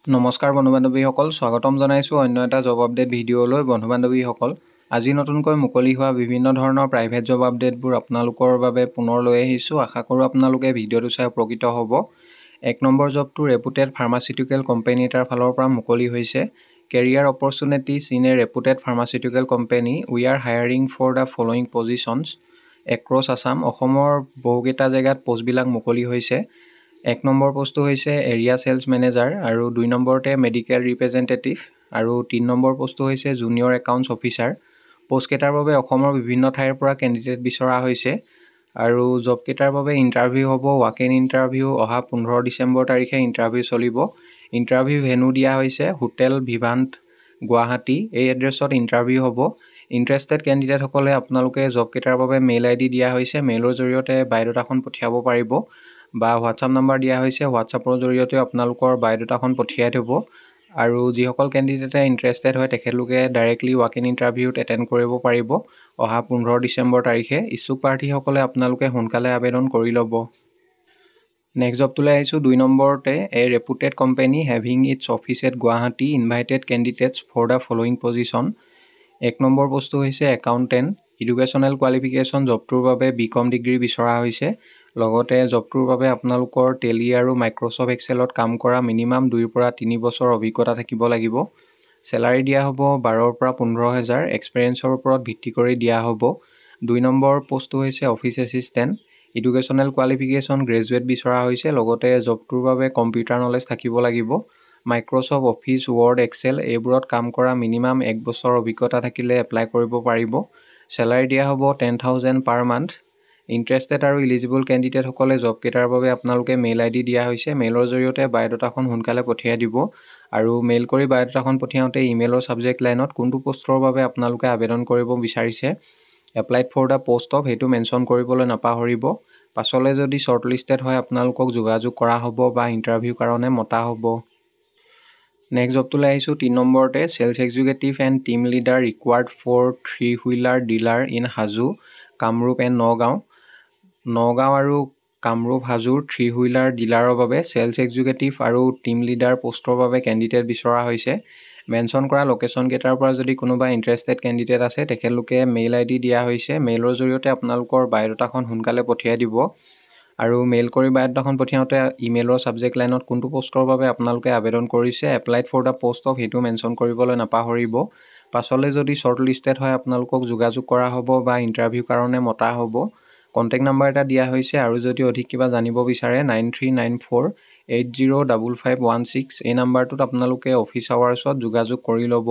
নমস্কাৰ বন্ধু-বান্ধৱীসকল, স্বাগতম জনাইছোঁ অন্য এটা জব আপডেট ভিডিঅ'লৈ। বন্ধু-বান্ধৱীসকল, আজি নতুনকৈ মুকলি হোৱা বিভিন্ন ধৰণৰ প্ৰাইভেট জব আপডেটবোৰ আপোনালোকৰ বাবে পুনৰ লৈ আহিছোঁ। আশা কৰোঁ আপোনালোকে ভিডিঅ'টো চাই উপকৃত হ'ব। 1 নম্বৰ জবটো ৰেপুটেড ফাৰ্মাচিউটিকেল কোম্পানী এটাৰ ফালৰ পৰা মুকলি হৈছে। Career opportunities in a reputed pharmaceutical company, we are hiring for the following positions across Assam. অসমৰ বহুকেইটা জেগাত পষ্টবিলাক মুকলি হৈছে। 1 নম্বৰ পষ্টটো হৈছে এৰিয়া চেলছ মেনেজাৰ আৰু 2 নম্বৰতে মেডিকেল ৰিপ্ৰেজেণ্টেটিভ আৰু 3 নম্বৰ পষ্টটো হৈছে জুনিয়ৰ একাউণ্টছ অফিচাৰ। পষ্টকেইটাৰ বাবে অসমৰ বিভিন্ন ঠাইৰ পৰা কেণ্ডিডেট বিচৰা হৈছে আৰু জবকেইটাৰ বাবে ইণ্টাৰভিউ হ'ব। ৱাক ইন ইণ্টাৰভিউ অহা 15 ডিচেম্বৰ তাৰিখে ইণ্টাৰভিউ চলিব। ইণ্টাৰভিউ ভেনু দিয়া হৈছে হোটেল ভিভাণ্ট গুৱাহাটী। এই এড্ৰেছত ইণ্টাৰভিউ হ'ব। ইণ্টাৰেষ্টেড কেণ্ডিডেটসকলে আপোনালোকে জবকেইটাৰ বাবে মেইল আইডি দিয়া হৈছে। মেইলৰ জৰিয়তে বায়'ডাটাখন পঠিয়াব পাৰিব বা হোৱাটছআপ নাম্বাৰ দিয়া হৈছে। হোৱাটছআপৰ জৰিয়তে আপোনালোকৰ বায়'ডাটাখন পঠিয়াই থ'ব আৰু যিসকল কেণ্ডিডেটে ইণ্টাৰেষ্টেড হয় তেখেতলোকে ডাইৰেক্টলি ৱাক ইন ইণ্টাৰভিউত এটেণ্ড কৰিব পাৰিব অহা 15 ডিচেম্বৰ তাৰিখে। ইচ্ছুক প্ৰাৰ্থীসকলে আপোনালোকে সোনকালে আবেদন কৰি ল'ব। নেক্সট জবটোলৈ আহিছোঁ। 2 নম্বৰতে a reputed company having its office at Guwahati invited candidates for the following position. 1 number পষ্টটো হৈছে একাউণ্টেণ্ট। এডুকেশ্যনেল কোৱালিফিকেশ্যন জবটোৰ বাবে BCom ডিগ্ৰী বিচৰা হৈছে। লগতে জবটোৰ বাবে আপোনালোকৰ টেলি আৰু মাইক্ৰ'ছফ্ট এক্সেলত কাম কৰা মিনিমাম 2 পৰা 3 বছৰ অভিজ্ঞতা থাকিব লাগিব। চেলাৰী দিয়া হ'ব 12,000 পৰা 15,000, এক্সপেৰিয়েঞ্চৰ ওপৰত ভিত্তি কৰি দিয়া হ'ব। 2 নম্বৰ পষ্টটো হৈছে office assistant. Educational qualification graduate বিচৰা হৈছে। লগতে জবটোৰ বাবে কম্পিউটাৰ নলেজ থাকিব লাগিব। মাইক্ৰ'ছফ্ট অফিচ, ৱৰ্ড, এক্সেল এইবোৰত কাম কৰা মিনিমাম 1 বছৰ অভিজ্ঞতা থাকিলে এপ্লাই কৰিব পাৰিব। চেলাৰী দিয়া হ'ব 10,000 পাৰ মান্থ। ইণ্টাৰেষ্টেড আৰু ইলিজিবল কেণ্ডিডেটসকলে জবকেইটাৰ বাবে আপোনালোকে মেইল আইডি দিয়া হৈছে। মেইলৰ জৰিয়তে বায়'ডাটাখন সোনকালে পঠিয়াই দিব আৰু মেইল কৰি বায়'ডাটাখন পঠিয়াওঁতে ইমেইলৰ ছাবজেক্ট লাইনত কোনটো পষ্টৰ বাবে আপোনালোকে আবেদন কৰিব বিচাৰিছে, applied for the post of, সেইটো মেনশ্যন কৰিবলৈ নাপাহৰিব। পাছলৈ যদি শ্বৰ্টলিষ্টেড হয় আপোনালোকক যোগাযোগ কৰা হ'ব বা ইণ্টাৰভিউৰ কাৰণে মতা হ'ব। নেক্সট জবটোলৈ আহিছোঁ। 3 নম্বৰতে sales executive and team leader required for 3 wheeler dealer in Hajo, Kamrup and Nagaon. Nagaon আৰু কামৰূপ হাজোৰ 3 হুইলাৰ ডিলাৰৰ বাবে চেলছ এক্সিকিউটিভ আৰু টিম লিডাৰ পষ্টৰ বাবে কেণ্ডিডেট বিচৰা হৈছে। মেনশ্যন কৰা লোকেশ্যনকেইটাৰ পৰা যদি কোনোবা ইণ্টাৰেষ্টেড কেণ্ডিডেট আছে তেখেতলোকে মেইল আইডি দিয়া হৈছে। মেইলৰ জৰিয়তে আপোনালোকৰ বায়'ডাটাখন সোনকালে পঠিয়াই দিব আৰু মেইল কৰি বায়'ডাটাখন পঠিয়াওঁতে ইমেইলৰ ছাবজেক্ট লাইনত কোনটো পষ্টৰ বাবে আপোনালোকে আবেদন কৰিছে, applied for the post of, সেইটো মেনশ্যন কৰিবলৈ নাপাহৰিব। পাছলৈ যদি শ্বৰ্টলিষ্টেড হয় আপোনালোকক যোগাযোগ কৰা হ'ব বা ইণ্টাৰভিউৰ কাৰণে মতা হ'ব। কণ্টেক্ট নাম্বাৰ এটা দিয়া হৈছে আৰু যদি অধিক কিবা জানিব বিচাৰে 9394805516 এই নাম্বাৰটোত আপোনালোকে অফিচ আৱাৰ্ছত যোগাযোগ কৰি ল'ব।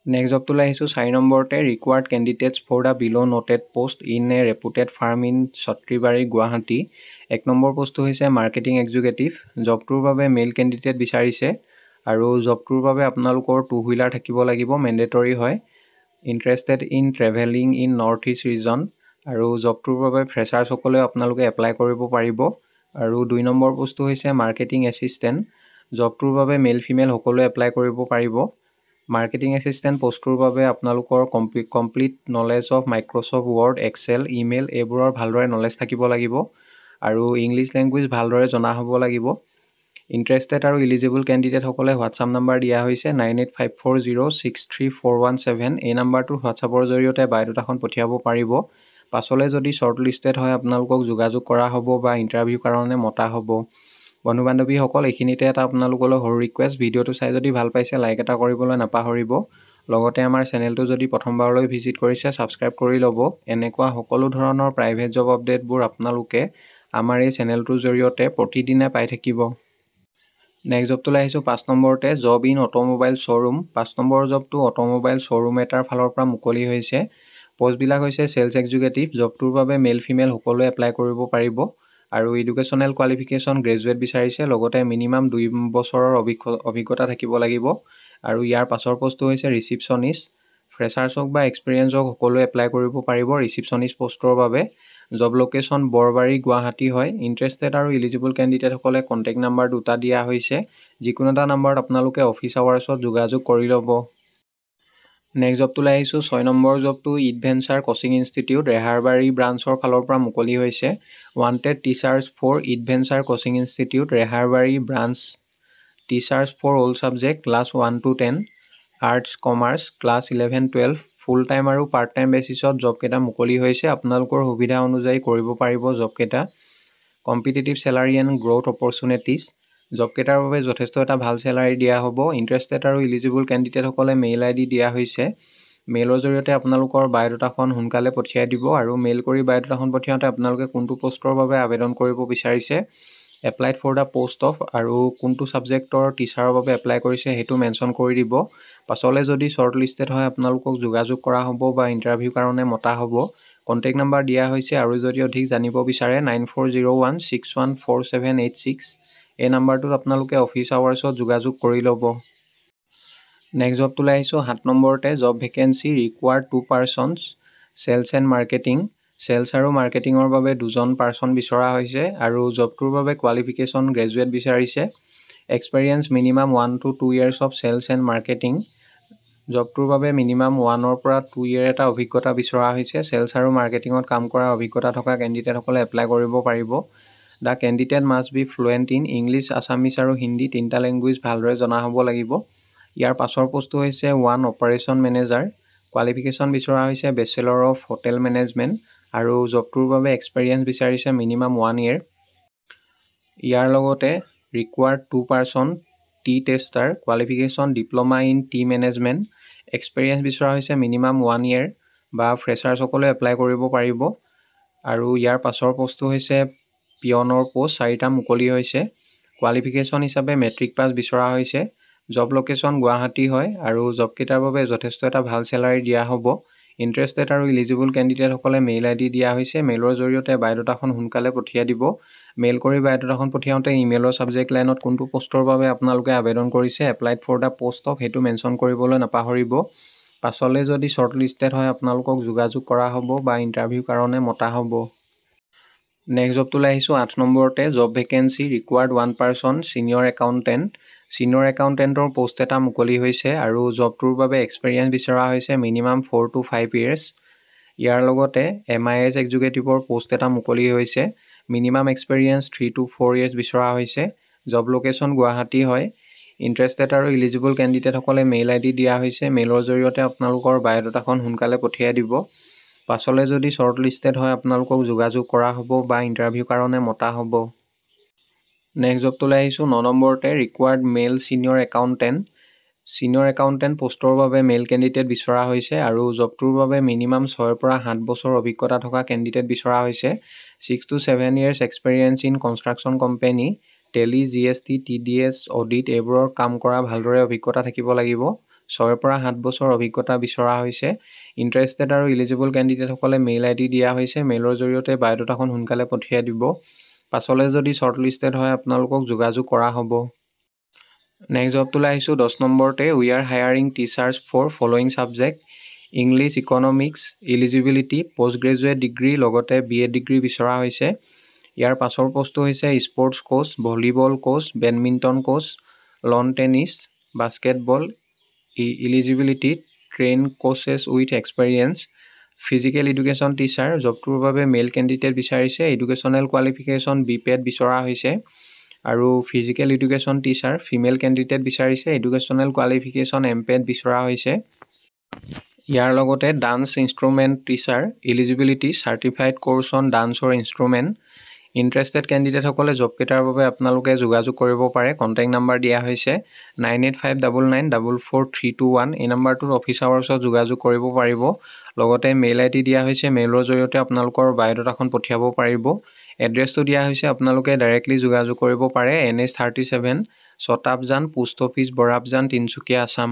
নেক্সট জবটোলৈ আহিছোঁ। 4 নম্বৰতে required candidates for the below' noted post in a reputed firm in Chatribari Guwahati. 1 number পষ্টটো হৈছে মাৰ্কেটিং এক্সিকিউটিভ। জবটোৰ বাবে মেইল কেণ্ডিডেট বিচাৰিছে আৰু জবটোৰ বাবে আপোনালোকৰ 2 হুইলাৰ থাকিব লাগিব, মেণ্ডেটৰী হয়। Interested in travelling in north east region আৰু জবটোৰ বাবে ফ্ৰেছাৰ্ছসকলেও আপোনালোকে এপ্লাই কৰিব পাৰিব। আৰু 2 নম্বৰ পষ্টটো হৈছে মাৰ্কেটিং এছিষ্টেণ্ট। জবটোৰ বাবে মেইল ফিমেল সকলোৱে এপ্লাই কৰিব পাৰিব। মাৰ্কেটিং এছিষ্টেণ্ট পষ্টটোৰ বাবে আপোনালোকৰ complete knowledge of Microsoft Word, Excel, email এইবোৰৰ ভালদৰে নলেজ থাকিব লাগিব আৰু ইংলিছ লেংগুৱেজ ভালদৰে জনা হ'ব লাগিব। ইণ্টাৰেষ্টেড আৰু ইলিজিবল কেণ্ডিডেটসকলে হোৱাটছআপ নাম্বাৰ দিয়া হৈছে 9854063417। এই নাম্বাৰটোৰ হোৱাটছআপৰ জৰিয়তে বায়'ডাটাখন পঠিয়াব পাৰিব। পাছলৈ যদি শ্বৰ্টলিষ্টেড হয় আপোনালোকক যোগাযোগ কৰা হ'ব বা ইণ্টাৰভিউৰ কাৰণে মতা হ'ব। বন্ধু-বান্ধৱীসকল, এইখিনিতে এটা আপোনালোকলৈ সৰু ৰিকুৱেষ্ট, ভিডিঅ'টো চাই যদি ভাল পাইছে লাইক এটা কৰিবলৈ নাপাহৰিব। লগতে আমাৰ চেনেলটো যদি প্ৰথমবাৰলৈ ভিজিট কৰিছে ছাবস্ক্ৰাইব কৰি ল'ব। এনেকুৱা সকলো ধৰণৰ প্ৰাইভেট জব আপডেটবোৰ আপোনালোকে আমাৰ এই চেনেলটোৰ জৰিয়তে প্ৰতিদিনে পাই থাকিব। নেক্সট জবটোলৈ আহিছোঁ। 5 নম্বৰতে job in automobile showroom. 5 number জবটো অট'মোবাইল শ্ব'ৰুম এটাৰ ফালৰ পৰা মুকলি হৈছে। পষ্টবিলাক হৈছে চেলছ এক্সিকিউটিভ। জবটোৰ বাবে মেইল ফিমেল সকলোৱে এপ্লাই কৰিব পাৰিব আৰু এডুকেশ্যনেল কোৱালিফিকেশ্যন গ্ৰেজুৱেট বিচাৰিছে। লগতে মিনিমাম 2 বছৰৰ অভিজ্ঞতা থাকিব লাগিব আৰু ইয়াৰ পাছৰ পষ্টটো হৈছে ৰিচিপশ্যনিষ্ট। ফ্ৰেছাৰ্ছ হওক বা এক্সপিৰিয়েঞ্চ হওক সকলোৱে এপ্লাই কৰিব পাৰিব ৰিচিপশ্যনিষ্ট পষ্টৰ বাবে। জব লোকেশ্যন বৰবাৰী গুৱাহাটী হয়। ইণ্টাৰেষ্টেড আৰু ইলিজিবল কেণ্ডিডেটসকলে কণ্টেক্ট নাম্বাৰ 2টা দিয়া হৈছে। যিকোনো এটা নাম্বাৰত আপোনালোকে অফিচ আৱাৰ্ছত যোগাযোগ কৰি ল'ব। নেক্সট জবটোলৈ আহিছোঁ। 6 নম্বৰ জবটো ইডভেঞ্চাৰ কোচিং ইনষ্টিটিউট ৰেহাৰবাৰী ব্ৰাঞ্চৰ ফালৰ পৰা মুকলি হৈছে। Wanted teachers for Edventure coaching institute Rehabari branch teachers for all subject class 1 to 10, arts commerce class 11-12 full time আৰু পাৰ্ট টাইম বেচিছত জবকেইটা মুকলি হৈছে। আপোনালোকৰ সুবিধা অনুযায়ী কৰিব পাৰিব জবকেইটা। Competitive salary and growth opportunities, জবকেইটাৰ বাবে যথেষ্ট এটা ভাল চেলাৰী দিয়া হ'ব। ইণ্টাৰেষ্টেড আৰু ইলিজিবল কেণ্ডিডেটসকলে মেইল ID দিয়া হৈছে। মেইলৰ জৰিয়তে আপোনালোকৰ বায়'ডাটাখন সোনকালে পঠিয়াই দিব আৰু মেইল কৰি বায়'ডাটাখন পঠিয়াওঁতে আপোনালোকে কোনটো পষ্টৰ বাবে আবেদন কৰিব বিচাৰিছে, applied for the post of আৰু কোনটো ছাবজেক্টৰ টিচাৰৰ বাবে এপ্লাই কৰিছে সেইটো মেনশ্যন কৰি দিব। পাছলৈ যদি শ্বৰ্ট লিষ্টেড হয় আপোনালোকক যোগাযোগ কৰা হ'ব বা ইণ্টাৰভিউ কাৰণে মতা হ'ব। কণ্টেক্ট নাম্বাৰ দিয়া হৈছে আৰু যদি অধিক জানিব বিচাৰে 9401614786 এই নাম্বাৰটোত আপোনালোকে অফিচ আৱাৰ্ছত যোগাযোগ কৰি ল'ব। নেক্সট জবটোলৈ আহিছোঁ 7 নম্বৰতে job vacancy required 2 persons sales and marketing. Sales আৰু মাৰ্কেটিঙৰ বাবে 2জন পাৰ্চন বিচৰা হৈছে আৰু জবটোৰ বাবে কোৱালিফিকেশ্যন গ্ৰেজুৱেট বিচাৰিছে। Experience minimum 1 to 2 years of sales and marketing. জবটোৰ বাবে মিনিমাম 1 পৰা 2 year এটা অভিজ্ঞতা বিচৰা হৈছে। চেলছ আৰু মাৰ্কেটিঙত কাম কৰাৰ অভিজ্ঞতা থকা কেণ্ডিডেটসকলে এপ্লাই কৰিব পাৰিব। The candidate must B fluent in English, Assamese আৰু হিন্দী 3টা লেংগুৱেজ ভালদৰে জনা হ'ব লাগিব। ইয়াৰ পাছৰ পোষ্টটো হৈছে 1 অপাৰেশ্যন মেনেজাৰ। কোৱালিফিকেশ্যন বিচৰা হৈছে বেচেলৰ অফ হোটেল মেনেজমেণ্ট আৰু জবটোৰ বাবে এক্সপেৰিয়েঞ্চ বিচাৰিছে মিনিমাম 1 year। ইয়াৰ লগতে required 2 person T tester. Qualification diploma in T management. Experience বিচৰা হৈছে মিনিমাম 1 year বা ফ্ৰেছাৰ্ছসকলে এপ্লাই কৰিব পাৰিব। আৰু ইয়াৰ পাছৰ পোষ্টটো হৈছে পিয়নৰ পোষ্ট 4টা মুকলি হৈছে। কোৱালিফিকেশ্যন হিচাপে মেট্ৰিক পাছ বিচৰা হৈছে। জব লোকেশ্যন গুৱাহাটী হয় আৰু জবকেইটাৰ বাবে যথেষ্ট এটা ভাল চেলাৰী দিয়া হ'ব। ইণ্টাৰেষ্টেড আৰু ইলিজিবল কেণ্ডিডেটসকলে মেইল ID দিয়া হৈছে। মেইলৰ জৰিয়তে বায়'ডাটাখন সোনকালে পঠিয়াই দিব। মেইল কৰি বায়'ডাটাখন পঠিয়াওঁতে ইমেইলৰ ছাবজেক্ট লাইনত কোনটো পোষ্টৰ বাবে আপোনালোকে আবেদন কৰিছে, applied for the post of সেইটো মেনশ্যন কৰিবলৈ নাপাহৰিব। পাছলৈ যদি শ্বৰ্ট লিষ্টেড হয় আপোনালোকক যোগাযোগ কৰা হ'ব বা ইণ্টাৰভিউ কাৰণে মতা হ'ব। নেক্সট জবটোলৈ আহিছোঁ 8 নম্বৰতে job vacancy required 1 person senior accountant. Senior একাউণ্টেণ্টৰ পোষ্ট এটা মুকলি হৈছে আৰু জবটোৰ বাবে এক্সপেৰিয়েঞ্চ বিচৰা হৈছে মিনিমাম 4 to 5 years। ইয়াৰ লগতে MIS এক্সিকিউটিভৰ পোষ্ট এটা মুকলি হৈছে। মিনিমাম এক্সপেৰিয়েঞ্চ 3 to 4 years বিচৰা হৈছে। জব লোকেশ্যন গুৱাহাটী হয়। ইণ্টাৰেষ্টেড আৰু ইলিজিবল কেণ্ডিডেটসকলে মেইল ID দিয়া হৈছে। মেইলৰ জৰিয়তে আপোনালোকৰ বায়'ডাটাখন সোনকালে পঠিয়াই দিব। পাছলৈ যদি শ্বৰ্ট লিষ্টেড হয় আপোনালোকক যোগাযোগ কৰা হ'ব বা ইণ্টাৰভিউ কাৰণে মতা হ'ব। নেক্সট জবটোলৈ আহিছোঁ 9 নম্বৰতে ৰিকুৱাৰ্ড মেল ছিনিয়ৰ একাউণ্টেণ্ট। ছিনিয়ৰ একাউণ্টেণ্ট পোষ্টৰ বাবে মেইল কেণ্ডিডেট বিচৰা হৈছে আৰু জবটোৰ বাবে মিনিমাম 6 পৰা 7 বছৰ অভিজ্ঞতা থকা কেণ্ডিডেট বিচৰা হৈছে। 6 to 7 years experience in construction company, tally, GST, TDS, audit এইবোৰৰ কাম কৰা ভালদৰে অভিজ্ঞতা থাকিব লাগিব। 6 পৰা 7 বছৰ অভিজ্ঞতা বিচৰা হৈছে। ইণ্টাৰেষ্টেড আৰু ইলিজিবল কেণ্ডিডেটসকলে মেইল ID দিয়া হৈছে। মেইলৰ জৰিয়তে বায়'ডাটাখন সোনকালে পঠিয়াই দিব। পাছলৈ যদি শ্বৰ্ট লিষ্টেড হয় আপোনালোকক যোগাযোগ কৰা হ'ব। নেক্সট জবটোলৈ আহিছোঁ 10 নম্বৰতে we are hiring teachers for following subject English, economics. Eligibility post graduate degree লগতে BA ডিগ্ৰী বিচৰা হৈছে। ইয়াৰ পাছৰ পোষ্টটো হৈছে sports coach, volleyball coach, badminton coach, lawn tennis, basketball. Eligibility train coaches with experience. Physical education teacher. জবটোৰ বাবে male candidate বিচাৰিছে। এডুকেশ্যনেল কোৱালিফিকেশ্যন BPED বিচৰা হৈছে আৰু physical education teacher female candidate বিচাৰিছে। এডুকেশ্যনেল কোৱালিফিকেশ্যন MPED বিচৰা হৈছে। ইয়াৰ লগতে dance instrument teacher. Eligibility certified course on dance or instrument. Interested কেণ্ডিডেটসকলে জবকেইটাৰ বাবে আপোনালোকে যোগাযোগ কৰিব পাৰে। কণ্টেক্ট নাম্বাৰ দিয়া হৈছে 9859944321 এই নাম্বাৰটোত অফিচ আৱাৰ্ছত যোগাযোগ কৰিব পাৰিব। লগতে মেইল ID দিয়া হৈছে। মেইলৰ জৰিয়তে আপোনালোকৰ বায়'ডাটাখন পঠিয়াব পাৰিব। এড্ৰেছটো দিয়া হৈছে আপোনালোকে ডাইৰেক্টলি যোগাযোগ কৰিব পাৰে। NH 37 Chotabajan post office Borabajan Tinsukia Assam.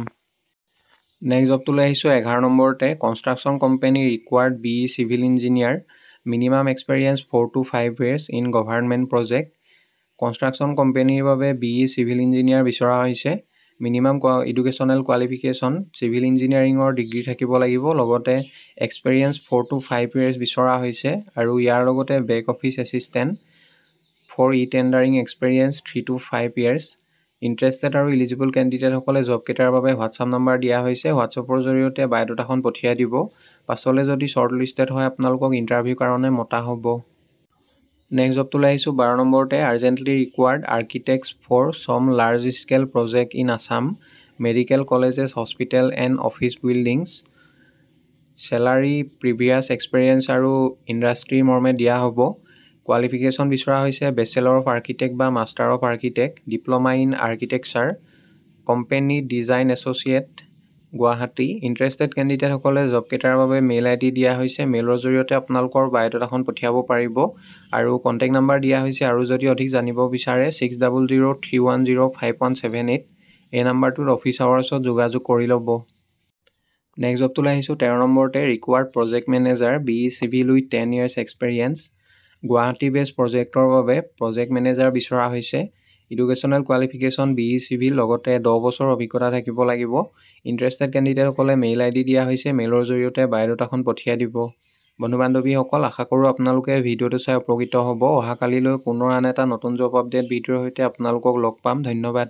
Next জবটোলৈ আহিছোঁ 11 নম্বৰতে construction company required BE civil engineer. Minimum experience 4 to 5 years in government project. Construction কোম্পানীৰ বাবে BE চিভিল ইঞ্জিনিয়াৰ বিচৰা হৈছে। মিনিমাম এডুকেশ্যনেল কোৱালিফিকেশ্যন চিভিল ইঞ্জিনিয়াৰিঙৰ ডিগ্ৰী থাকিব লাগিব। লগতে এক্সপেৰিয়েঞ্চ 4 to 5 years বিচৰা হৈছে আৰু ইয়াৰ লগতে back office assistant for tendering experience 3 to 5 years। Interested আৰু ইলিজিবল কেণ্ডিডেটসকলে জবকেইটাৰ বাবে হোৱাটছআপ নাম্বাৰ দিয়া হৈছে। হোৱাটছআপৰ জৰিয়তে বায়'ডাটাখন পঠিয়াই দিব। পাছলৈ যদি শ্বৰ্ট লিষ্টেড হয় আপোনালোকক ইণ্টাৰভিউ কাৰণে মতা হ'ব। নেক্সট জবটোলৈ আহিছোঁ 12 নম্বৰতে urgently required architects for some large scale project in Assam medical colleges hospital and office buildings salary previous experience আৰু ইণ্ডাষ্ট্ৰী মৰ্মে দিয়া হ'ব। কোৱালিফিকেশ্যন বিচৰা হৈছে বেচেলৰ অফ আৰ্কিটেক্ট বা master of architect diploma in architecture company design associate Guwahati. Interested কেণ্ডিডেটসকলে জবকেইটাৰ বাবে মেইল ID দিয়া হৈছে। মেইলৰ জৰিয়তে আপোনালোকৰ বায়'ডাটাখন পঠিয়াব পাৰিব আৰু কণ্টেক্ট নাম্বাৰ দিয়া হৈছে। আৰু যদি অধিক জানিব বিচাৰে 6003105178 এই নাম্বাৰটোত অফিচ আৱাৰ্ছত যোগাযোগ কৰি ল'ব। নেক্সট জবটোলৈ আহিছোঁ 13 নম্বৰতে required project manager BE civil with 10 years experience Guwahati বেছ প্ৰজেক্টৰ বাবে প্ৰজেক্ট মেনেজাৰ বিচৰা হৈছে। এডুকেশ্যনেল কোৱালিফিকেশ্যন BE চিভিল লগতে 10 বছৰ অভিজ্ঞতা থাকিব লাগিব। ইণ্টাৰেষ্টেড কেণ্ডিডেটসকলে মেইল ID দিয়া হৈছে। মেইলৰ জৰিয়তে বায়'ডাটাখন পঠিয়াই দিব। বন্ধু বান্ধৱীসকল, আশা কৰোঁ আপোনালোকে ভিডিঅ'টো চাই উপকৃত হ'ব। অহাকালিলৈ পুনৰ আন এটা নতুন জব আপডেট ভিডিঅ'ৰ সৈতে আপোনালোকক লগ পাম। ধন্যবাদ।